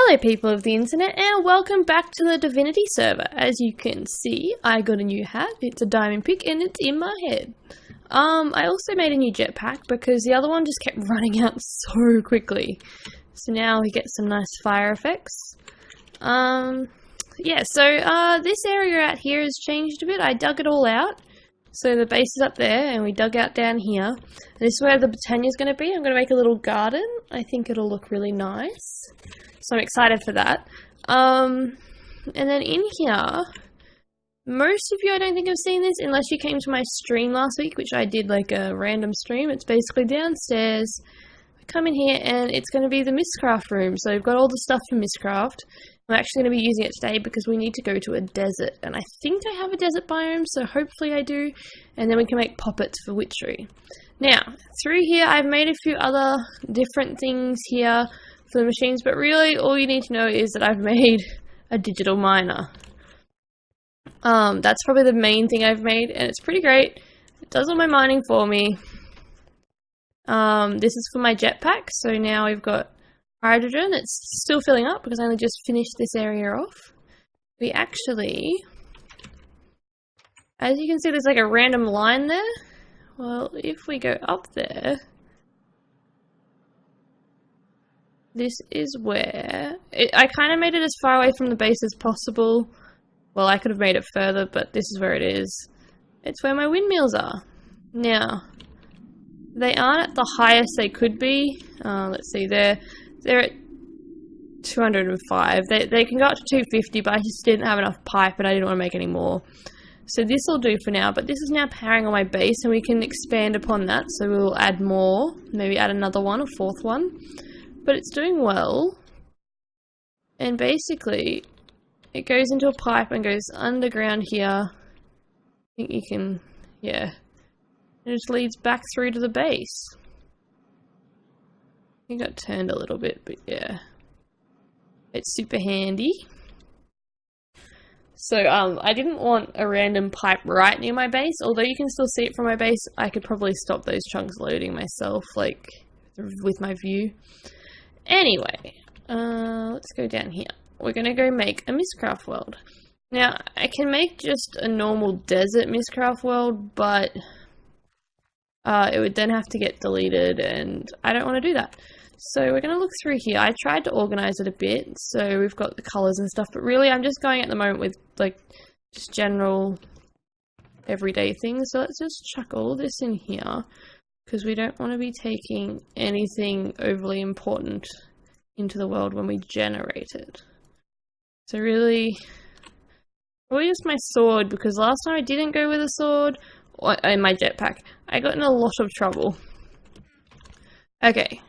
Hello people of the internet and welcome back to the Davinity server. As you can see, I got a new hat. It's a diamond pick and it's in my head. I also made a new jetpack because the other one just kept running out so quickly. So now we get some nice fire effects. Yeah, so this area out here has changed a bit. I dug it all out. So the base is up there and we dug out down here. And this is where the Botania's going to be. I'm going to make a little garden. I think it'll look really nice. So I'm excited for that. And then in here, most of you I don't think have seen this unless you came to my stream last week, which I did like a random stream. It's basically downstairs. I come in here and it's going to be the Mystcraft room. So we've got all the stuff for Mystcraft. I'm actually going to be using it today because we need to go to a desert. And I think I have a desert biome, so hopefully I do. And then we can make Poppets for Witchery. Now, through here I've made a few other different things here for the machines, but really all you need to know is that I've made a digital miner. That's probably the main thing I've made, and it's pretty great. It does all my mining for me. This is for my jetpack, so now we've got hydrogen. It's still filling up because I only just finished this area off. We actually, as you can see, there's like a random line there. Well, if we go up there, this is where I kind of made it as far away from the base as possible. Well, I could have made it further, but this is where it is. It's where my windmills are. Now, they aren't at the highest they could be. Let's see, they're at 205. They can go up to 250, but I just didn't have enough pipe and I didn't want to make any more. So this will do for now, but this is now powering on my base and we can expand upon that. So we'll add more, maybe add another one, a fourth one. But it's doing well, and basically it goes into a pipe and goes underground here. I think you can, yeah, it just leads back through to the base. I think it got turned a little bit, but yeah, it's super handy. So I didn't want a random pipe right near my base, although you can still see it from my base. I could probably stop those chunks loading myself, like with my view. Anyway, let's go down here. We're going to go make a Mystcraft world. Now, I can make just a normal desert Mystcraft world, but it would then have to get deleted, and I don't want to do that. So we're going to look through here. I tried to organize it a bit, so we've got the colors and stuff, but really I'm just going at the moment with like just general everyday things. So let's just chuck all this in here, because we don't want to be taking anything overly important into the world when we generate it. So really, probably just my sword, because last time I didn't go with a sword, and my jetpack. I got in a lot of trouble. Okay,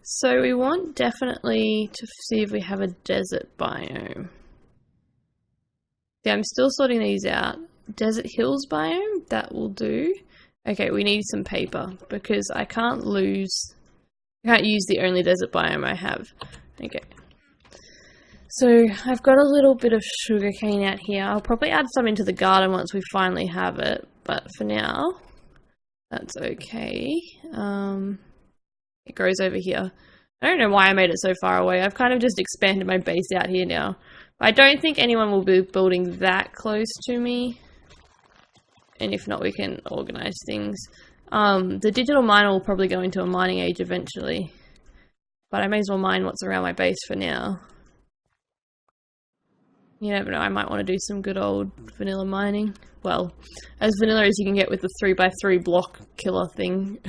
so we want definitely to see if we have a desert biome. Yeah, I'm still sorting these out. Desert hills biome, that will do. Okay, we need some paper because I can't use the only desert biome I have. Okay. So I've got a little bit of sugarcane out here. I'll probably add some into the garden once we finally have it, but for now, that's okay. It grows over here. I don't know why I made it so far away. I've kind of just expanded my base out here now. I don't think anyone will be building that close to me. And if not, we can organize things. The digital miner will probably go into a mining age eventually. But I may as well mine what's around my base for now. You never know, I might want to do some good old vanilla mining. Well, as vanilla as you can get with the 3x3 block killer thing.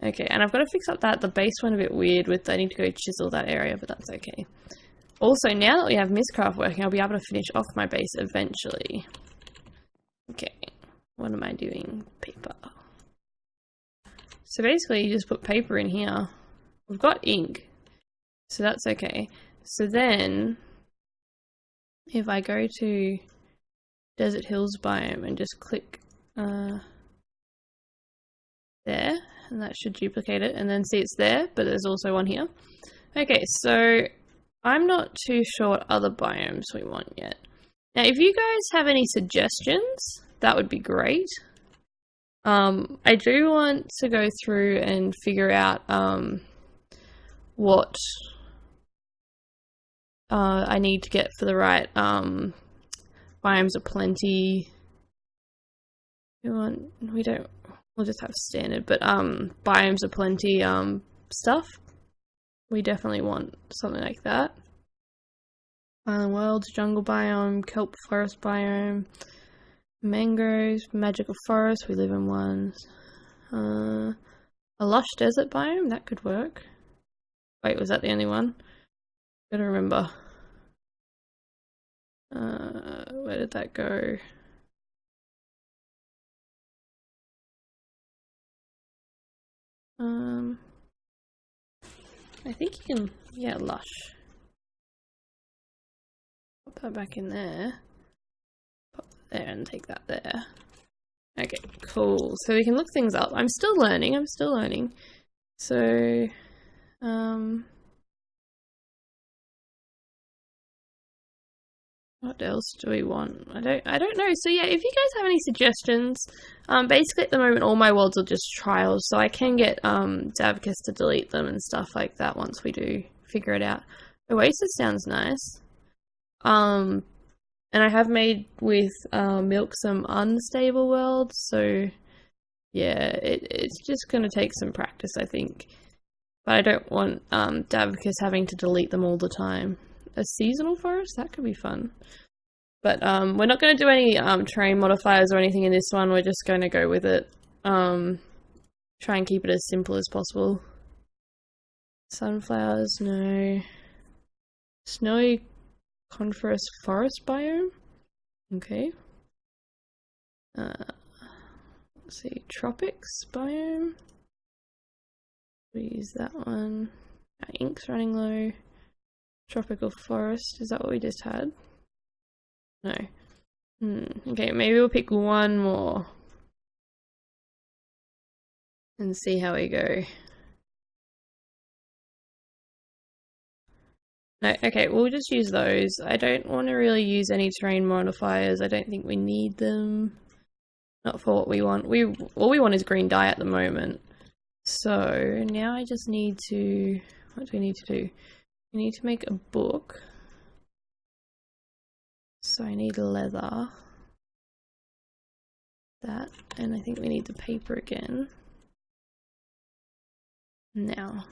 Okay, and I've got to fix up the base one a bit weird with, I need to go chisel that area, but that's okay. Also, now that we have Mystcraft working, I'll be able to finish off my base eventually. Okay, what am I doing? Paper. So basically you just put paper in here. We've got ink, so that's okay. So then, if I go to Desert Hills biome and just click there, and that should duplicate it, and then see it's there, but there's also one here. Okay, so I'm not too sure what other biomes we want yet. Now, if you guys have any suggestions, that would be great. I do want to go through and figure out what I need to get for the right biomes of plenty. We'll just have standard, but biomes of plenty stuff. We definitely want something like that. Island worlds, jungle biome, kelp forest biome, mangroves, magical forest, we live in one. A lush desert biome, that could work. Wait, was that the only one? Gotta remember. Where did that go? I think you can, yeah, lush. Pop that back in there. Pop that there and take that there. Okay, cool. So we can look things up. I'm still learning. So, what else do we want? I don't know. So yeah, if you guys have any suggestions, basically at the moment all my worlds are just trials, so I can get Davkas to delete them and stuff like that once we do figure it out. Oasis sounds nice. And I have made with Milk some unstable worlds, so yeah, it's just gonna take some practice, I think. But I don't want Davkas having to delete them all the time. A seasonal forest? That could be fun. But we're not going to do any terrain modifiers or anything in this one. We're just going to go with it. Try and keep it as simple as possible. Sunflowers, no. Snowy coniferous forest biome? Okay. Let's see. Tropics biome? We use that one. Our ink's running low. Tropical forest, is that what we just had? No. Okay, maybe we'll pick one more. And see how we go. No, okay, we'll just use those. I don't want to really use any terrain modifiers. I don't think we need them. Not for what we want. All we want is green dye at the moment. So, now I just need to... What do we need to do? We need to make a book. So I need leather. That, and I think we need the paper again. Now.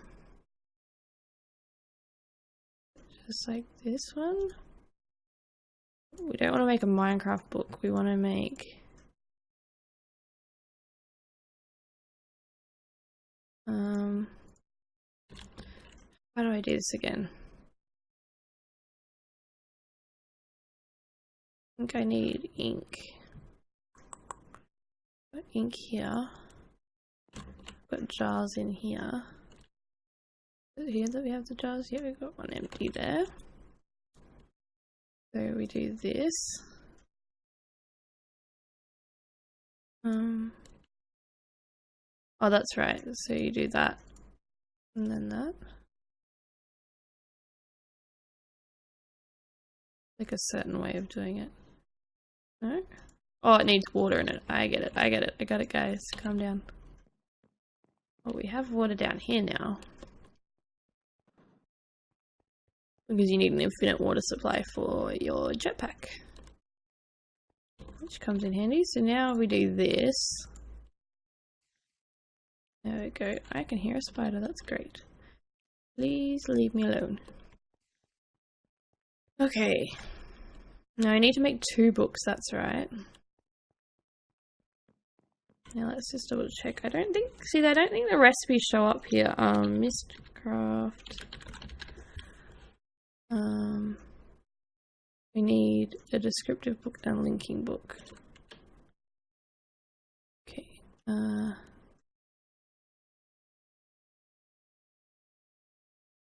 Just like this one. We don't want to make a Minecraft book, we want to make... How do I do this again? I think I need ink. Got ink here. Got jars in here. Is it here that we have the jars? Yeah, we've got one empty there. So we do this. Oh, that's right. So you do that. And then that. Like a certain way of doing it. No? Oh, it needs water in it. I get it. I got it, guys. Calm down. Well, we have water down here now. Because you need an infinite water supply for your jetpack. Which comes in handy. So now we do this. There we go. I can hear a spider. That's great. Please leave me alone. Okay. Now I need to make 2 books, that's right. Now let's just double check. I don't think the recipes show up here. Mystcraft. We need a descriptive book and a linking book. Okay.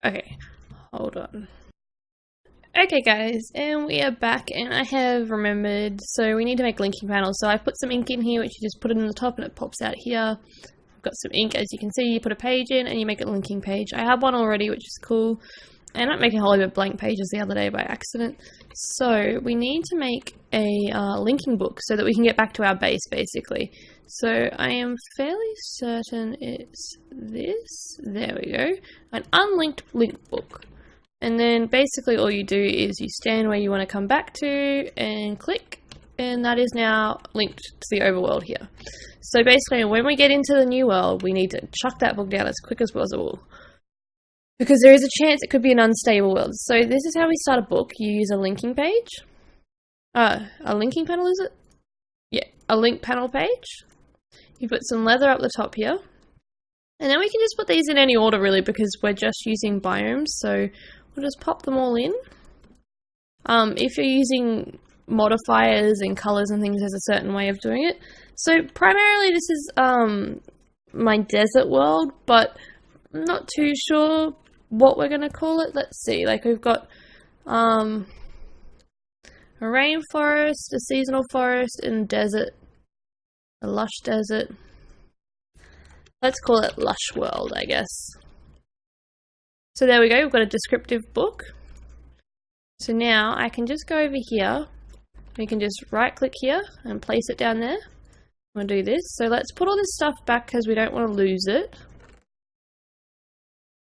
Okay. Hold on. Okay guys, and we are back, and I have remembered, so we need to make linking panels. So I put some ink in here, which you just put it in the top and it pops out here. I've got some ink, as you can see. You put a page in and you make a linking page. I have one already, which is cool. I ended up making a whole heap of blank pages the other day by accident. So we need to make a linking book so that we can get back to our base, basically. So I am fairly certain it's this. There we go. An unlinked link book. And then basically all you do is you stand where you want to come back to and click, and that is now linked to the overworld here. So basically when we get into the new world, we need to chuck that book down as quick as possible, because there is a chance it could be an unstable world. So this is how we start a book. You use a linking page. A linking panel, is it? Yeah, a link panel page. You put some leather up the top here. And then we can just put these in any order really, because we're just using biomes. So we'll just pop them all in. If you're using modifiers and colors and things, there's a certain way of doing it. So primarily this is my desert world, but I'm not too sure what we're going to call it. Let's see, like we've got a rainforest, a seasonal forest, and desert, a lush desert. Let's call it Lush World, I guess. So there we go, we've got a descriptive book. So now I can just go over here. We can just right click here and place it down there. We'll do this. So let's put all this stuff back because we don't want to lose it.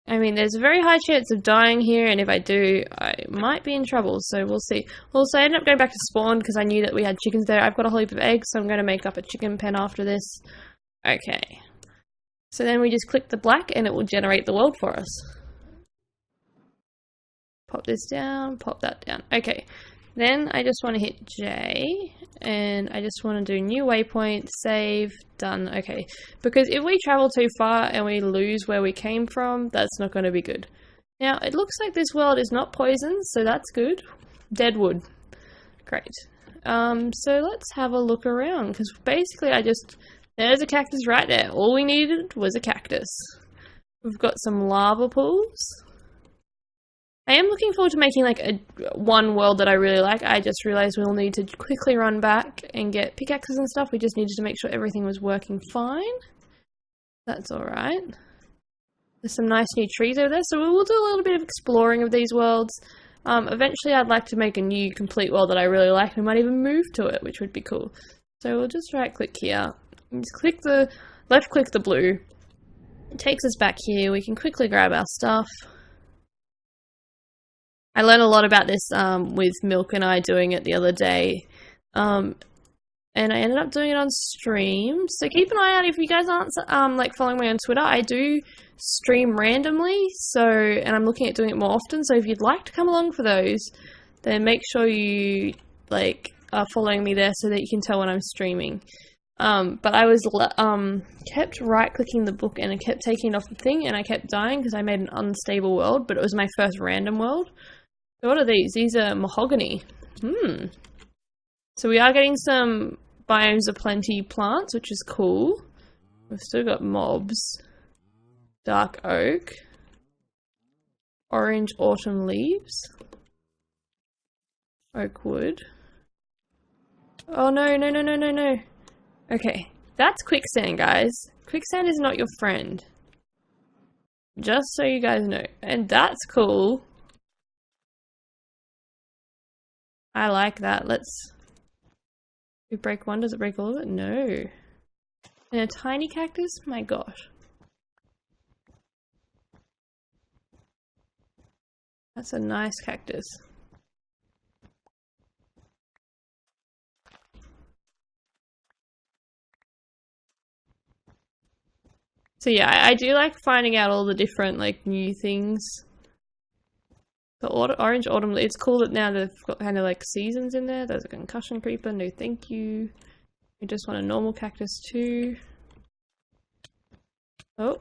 I mean, there's a very high chance of dying here, and if I do, I might be in trouble, so we'll see. Also, I ended up going back to spawn because I knew that we had chickens there. I've got a whole heap of eggs, so I'm going to make up a chicken pen after this. Okay. So then we just click the black and it will generate the world for us. Pop this down, pop that down. Okay. Then I just want to hit J, and I just want to do new waypoint, save, done. Okay, because if we travel too far and we lose where we came from, that's not going to be good. Now, it looks like this world is not poisoned, so that's good. Dead wood. Great. So let's have a look around, because basically there's a cactus right there. All we needed was a cactus. We've got some lava pools. I am looking forward to making like one world that I really like. I just realized we'll need to quickly run back and get pickaxes and stuff. We just needed to make sure everything was working fine. That's alright. There's some nice new trees over there, so we will do a little bit of exploring of these worlds. Eventually I'd like to make a new complete world that I really like. We might even move to it, which would be cool. So we'll just right click here. Just click the left click the blue. It takes us back here. We can quickly grab our stuff. I learned a lot about this with Milk and I doing it the other day, and I ended up doing it on stream. So keep an eye out if you guys aren't like following me on Twitter. I do stream randomly, and I'm looking at doing it more often. So if you'd like to come along for those, then make sure you like are following me there so that you can tell when I'm streaming. But I was kept right clicking the book and I kept taking it off the thing, and I kept dying because I made an unstable world, but it was my first random world. So what are these? These are mahogany. So we are getting some biomes of plenty plants, which is cool. We've still got mobs. Dark oak. Orange autumn leaves. Oak wood. Oh no, no, no, no, no, no. Okay, that's quicksand, guys. Quicksand is not your friend. Just so you guys know. And that's cool. I like that. Let's... we break one, does it break all of it? No. And a tiny cactus? My gosh. That's a nice cactus. So yeah, I do like finding out all the different like new things. The orange autumn, it's cool that now they've got kind of like seasons in there. There's a concussion creeper, no thank you. We just want a normal cactus too. Oh.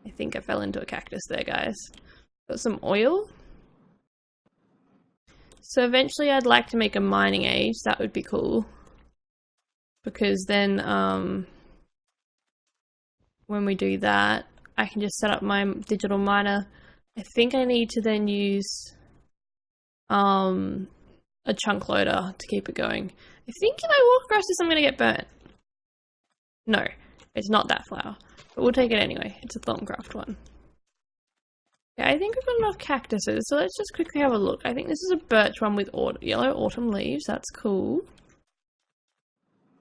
I think I fell into a cactus there, guys. Got some oil. So eventually I'd like to make a mining age, that would be cool. Because then, when we do that, I can just set up my digital miner. I think I need to then use a chunk loader to keep it going. I think if I walk across this I'm going to get burnt. No, it's not that flower. But we'll take it anyway. It's a Thorncraft one. Yeah, I think we've got enough cactuses, so let's just quickly have a look. I think this is a birch one with yellow autumn leaves. That's cool.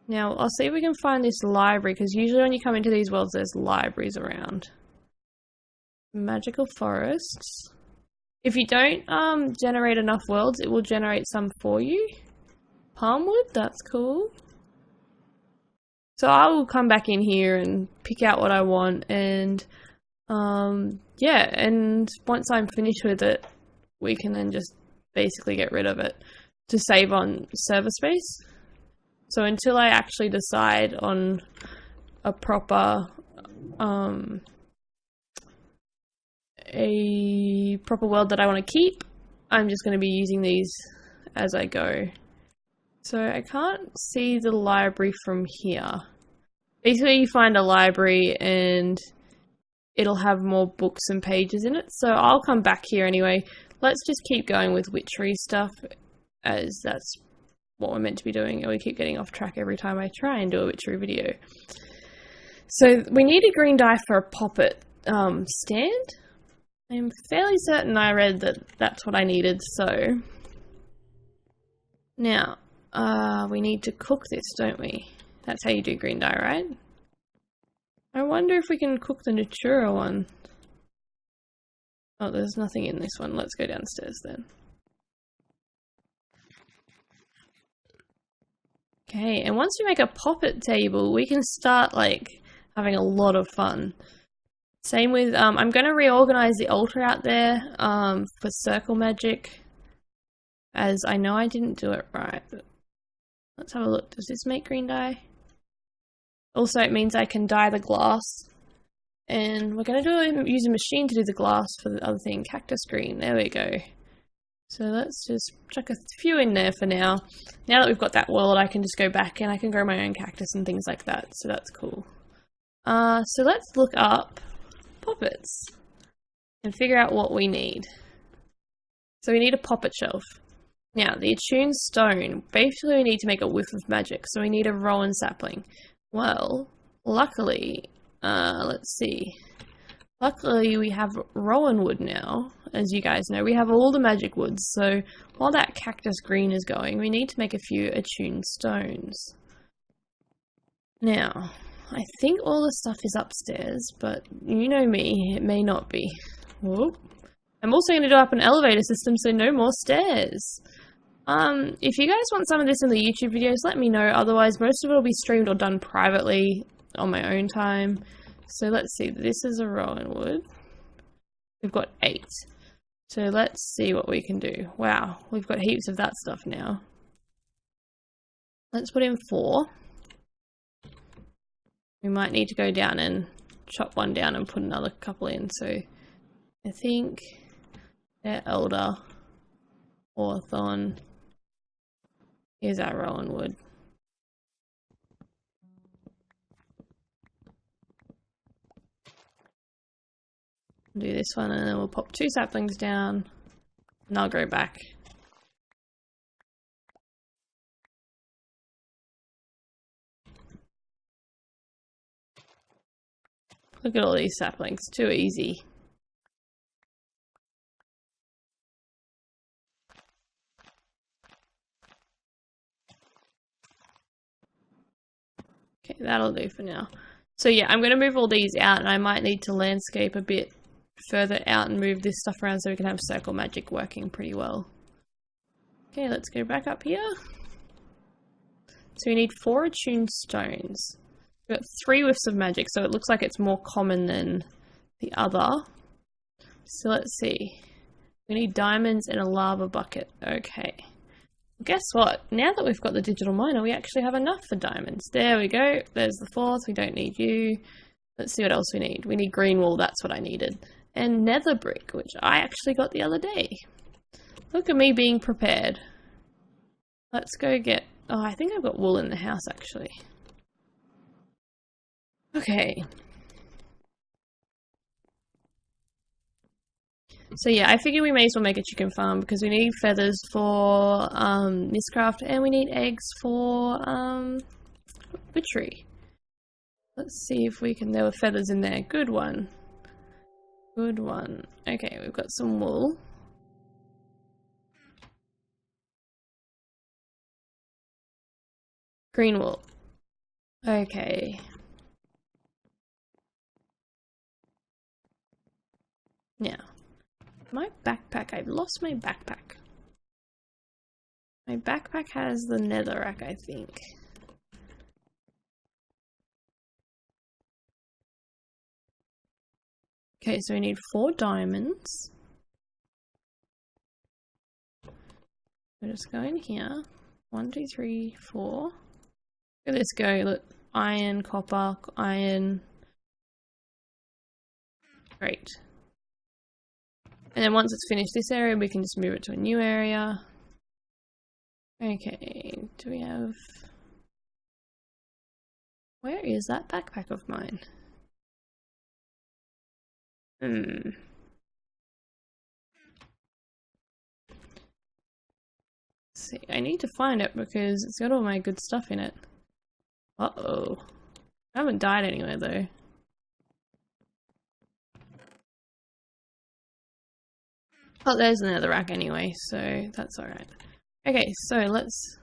Now, I'll see if we can find this library, because usually when you come into these worlds, there's libraries around. Magical forests. If you don't generate enough worlds, it will generate some for you. Palmwood, that's cool. So I will come back in here and pick out what I want, and yeah, and once I'm finished with it, we can then just basically get rid of it to save on server space. So until I actually decide on a proper world that I want to keep, I'm just going to be using these as I go. So I can't see the library from here. Basically you find a library and it'll have more books and pages in it, so I'll come back here anyway. Let's just keep going with Witchery stuff, as that's what we're meant to be doing, and we keep getting off track every time I try and do a Witchery video. So we need a green dye for a Poppet stand. I'm fairly certain I read that that's what I needed, so... Now, we need to cook this, don't we? That's how you do green dye, right? I wonder if we can cook the Natura one. Oh, there's nothing in this one. Let's go downstairs then. Okay, and once we make a Poppet table, we can start, like, having a lot of fun. Same with, I'm going to reorganize the altar out there for circle magic, as I know I didn't do it right. But let's have a look. Does this make green dye? Also, it means I can dye the glass, and we're going to use a machine to do the glass for the other thing, cactus green. There we go. So let's just chuck a few in there for now. Now that we've got that world, I can just go back and I can grow my own cactus and things like that, so that's cool. So let's look up Poppets and figure out what we need. So we need a Poppet shelf. Now, the attuned stone, basically we need to make a whiff of magic, so we need a rowan sapling. Well, luckily, let's see. Luckily, we have rowan wood now. As you guys know, we have all the magic woods, so while that cactus green is going, we need to make a few attuned stones. Now, I think all the stuff is upstairs, but you know me, it may not be. Whoop. I'm also going to do up an elevator system, so no more stairs. If you guys want some of this in the YouTube videos, let me know. Otherwise, most of it will be streamed or done privately on my own time. So let's see. This is a rowan wood. We've got 8. So let's see what we can do. Wow, we've got heaps of that stuff now. Let's put in 4. We might need to go down and chop one down and put another couple in. So I think they're elder, hawthorn. Here's our rowan wood. Do this one and then we'll pop 2 saplings down and I'll go back. Look at all these saplings, too easy. Okay, that'll do for now. So yeah, I'm going to move all these out and I might need to landscape a bit further out and move this stuff around so we can have circle magic working pretty well. Okay, let's go back up here. So we need 4 attuned stones. We've got 3 whiffs of magic, so it looks like it's more common than the other. So let's see. We need diamonds and a lava bucket. Okay. Guess what? Now that we've got the digital miner, we actually have enough for diamonds. There we go. There's the 4th. We don't need you. Let's see what else we need. We need green wool. That's what I needed. And nether brick, which I actually got the other day. Look at me being prepared. Let's go get... Oh, I think I've got wool in the house, actually. Okay. So yeah, I figure we may as well make a chicken farm because we need feathers for Mystcraft and we need eggs for Witchery. Let's see if we can... There were feathers in there. Good one. Good one. Okay, we've got some wool. Green wool. Okay. Now, my backpack. I've lost my backpack. My backpack has the netherrack, I think. Okay, so we need 4 diamonds. We'll just go in here. 1, 2, 3, 4. Look at this go. Look, iron, copper, iron. Great. And then once it's finished this area, we can just move it to a new area. Okay, do we have... Where is that backpack of mine? See, I need to find it because it's got all my good stuff in it. Uh-oh. I haven't died anywhere though. Oh, there's another rack anyway, so that's alright. Okay, so let's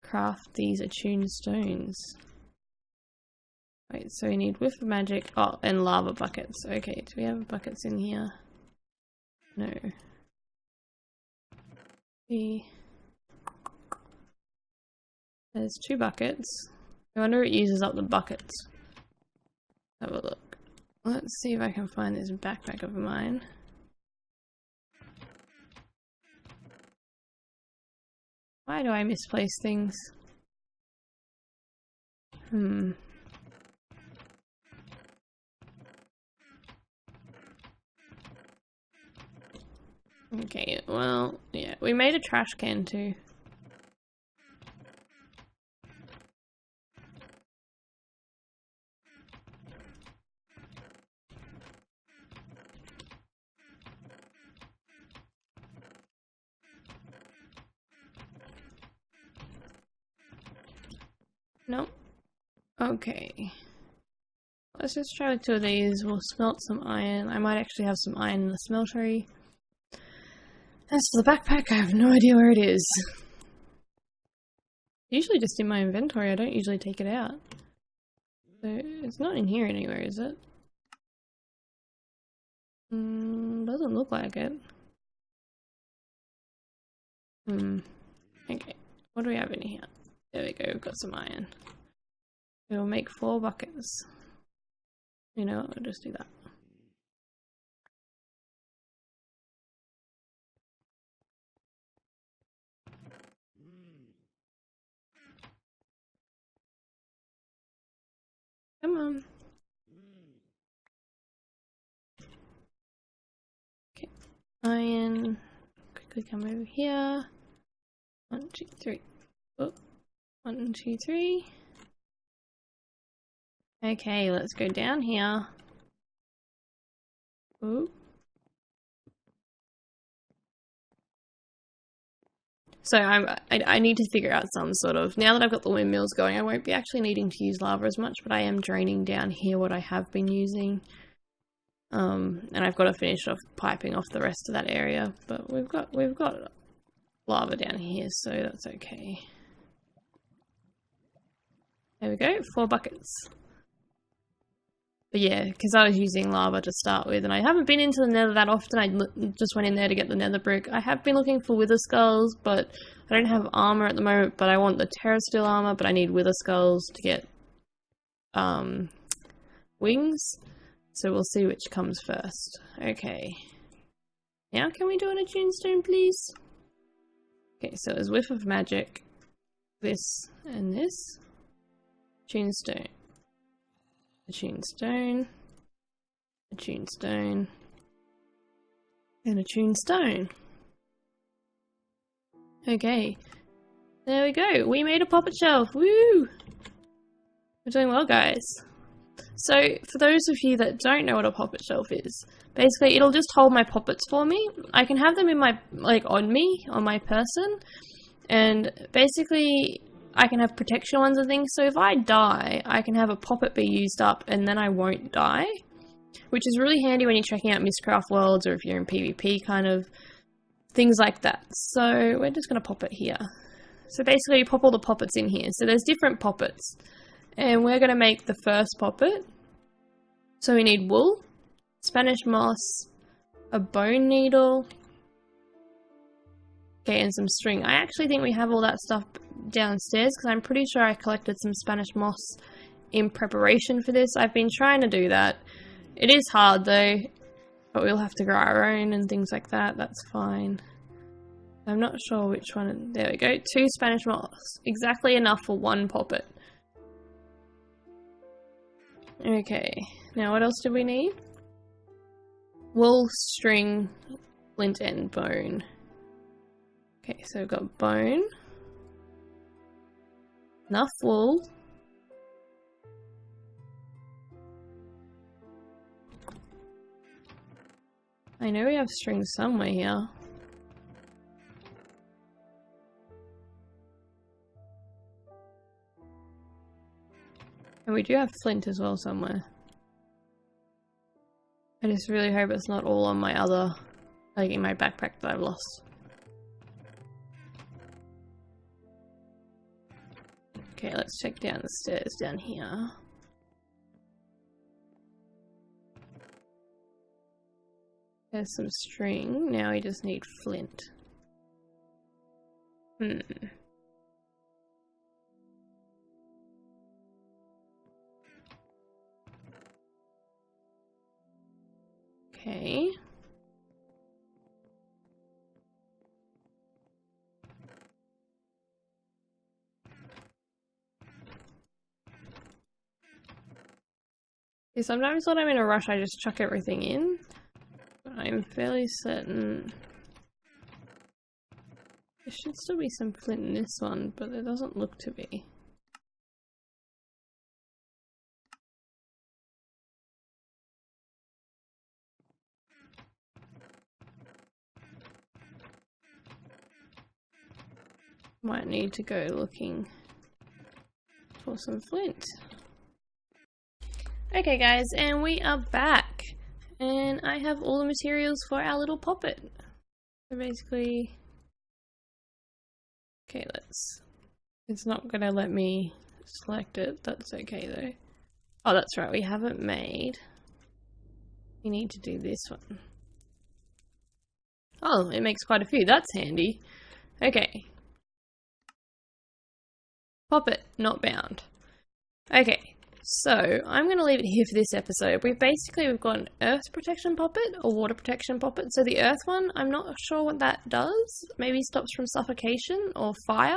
craft these attuned stones. Wait, so we need whiff of magic. Oh, and lava buckets. Okay, do we have buckets in here? No. There's 2 buckets. I wonder if it uses up the buckets. Have a look. Let's see if I can find this backpack of mine. Why do I misplace things? Okay, well, yeah, we made a trash can too. Nope. Okay. Let's just try with 2 of these. We'll smelt some iron. I might actually have some iron in the smeltery. As for the backpack, I have no idea where it is. Usually just in my inventory, I don't usually take it out. So, it's not in here anywhere, is it? Doesn't look like it. Okay, what do we have in here? There we go, we've got some iron. We'll make 4 buckets. You know what, we'll just do that. Come on. Okay, iron. Quickly come over here. 1, 2, 3. Oh. 1, 2, 3. Okay, let's go down here. Ooh. So I need to figure out some sort of, now that I've got the windmills going, I won't be actually needing to use lava as much, but I am draining down here what I have been using. And I've got to finish off piping off the rest of that area, but we've got lava down here, so that's okay. There we go, 4 buckets. But yeah, because I was using lava to start with, and I haven't been into the nether that often. I just went in there to get the nether brick. I have been looking for wither skulls, but I don't have armor at the moment, but I want the terra steel armor, but I need wither skulls to get wings. So we'll see which comes first. Okay. Now can we do an attuned stone, please? Okay, so there's whiff of magic, this and this. Attuned stone. Attuned stone. Attuned stone. And attuned stone. Okay. There we go. We made a poppet shelf. Woo! We're doing well, guys. So, for those of you that don't know what a poppet shelf is, basically it'll just hold my poppets for me. I can have them in my, on me, on my person, and basically I can have protection ones and things, so if I die, I can have a poppet be used up and then I won't die, which is really handy when you're checking out Mystcraft worlds or if you're in PvP kind of, things like that. So we're just going to pop it here. So basically you pop all the poppets in here. So there's different poppets, and we're going to make the first poppet. So we need wool, Spanish moss, a bone needle. Okay, and some string. I actually think we have all that stuff downstairs because I'm pretty sure I collected some Spanish moss in preparation for this. I've been trying to do that. It is hard though, but we'll have to grow our own and things like that. That's fine. I'm not sure which one. There we go. 2 Spanish moss. Exactly enough for 1 poppet. Okay. Now what else do we need? Wool, string, flint, and bone. Okay, so we've got bone. Enough wool. I know we have string somewhere here. And we do have flint as well somewhere. I just really hope it's not all on my other, like in my backpack that I've lost. Okay, let's check down the stairs down here. There's some string. Now we just need flint. Okay. Sometimes when I'm in a rush I just chuck everything in. I'm fairly certain there should still be some flint in this one, but there doesn't look to be. Might need to go looking for some flint. Okay guys, and we are back. And I have all the materials for our little poppet. So basically... Okay, it's not gonna let me select it. That's okay though. Oh, that's right, we haven't made. We need to do this one. Oh, it makes quite a few. That's handy. Okay. Poppet, not bound. Okay. So, I'm going to leave it here for this episode. We've got an earth protection poppet, a water protection poppet. So the earth one, I'm not sure what that does. Maybe stops from suffocation or fire?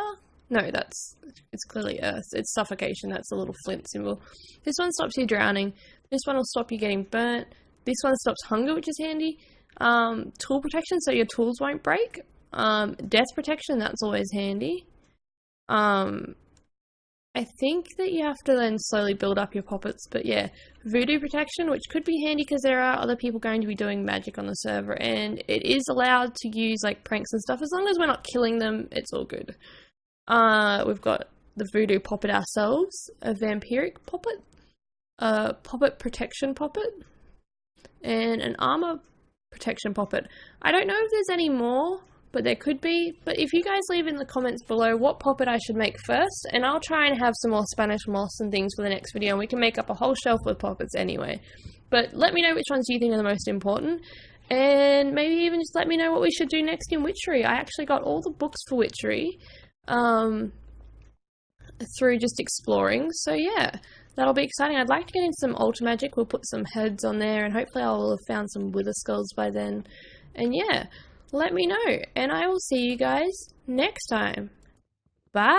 No, it's clearly earth. It's suffocation, that's the little flint symbol. This one stops you drowning. This one will stop you getting burnt. This one stops hunger, which is handy. Tool protection, so your tools won't break. Death protection, that's always handy. I think that you have to then slowly build up your poppets, but yeah, voodoo protection, which could be handy because there are other people going to be doing magic on the server, and it is allowed to use like pranks and stuff. As long as we're not killing them, it's all good. We've got the voodoo poppet ourselves, a vampiric poppet, a poppet protection poppet, and an armor protection poppet. I don't know if there's any more, but there could be. But if you guys leave in the comments below what poppet I should make first, and I'll try and have some more Spanish moss and things for the next video, and we can make up a whole shelf with poppets anyway. But let me know which ones you think are the most important, and maybe even just let me know what we should do next in Witchery. I actually got all the books for Witchery through just exploring, so yeah, that'll be exciting. I'd like to get into some altar magic. We'll put some heads on there, and hopefully I will have found some wither skulls by then. And yeah, let me know, and I will see you guys next time. Bye!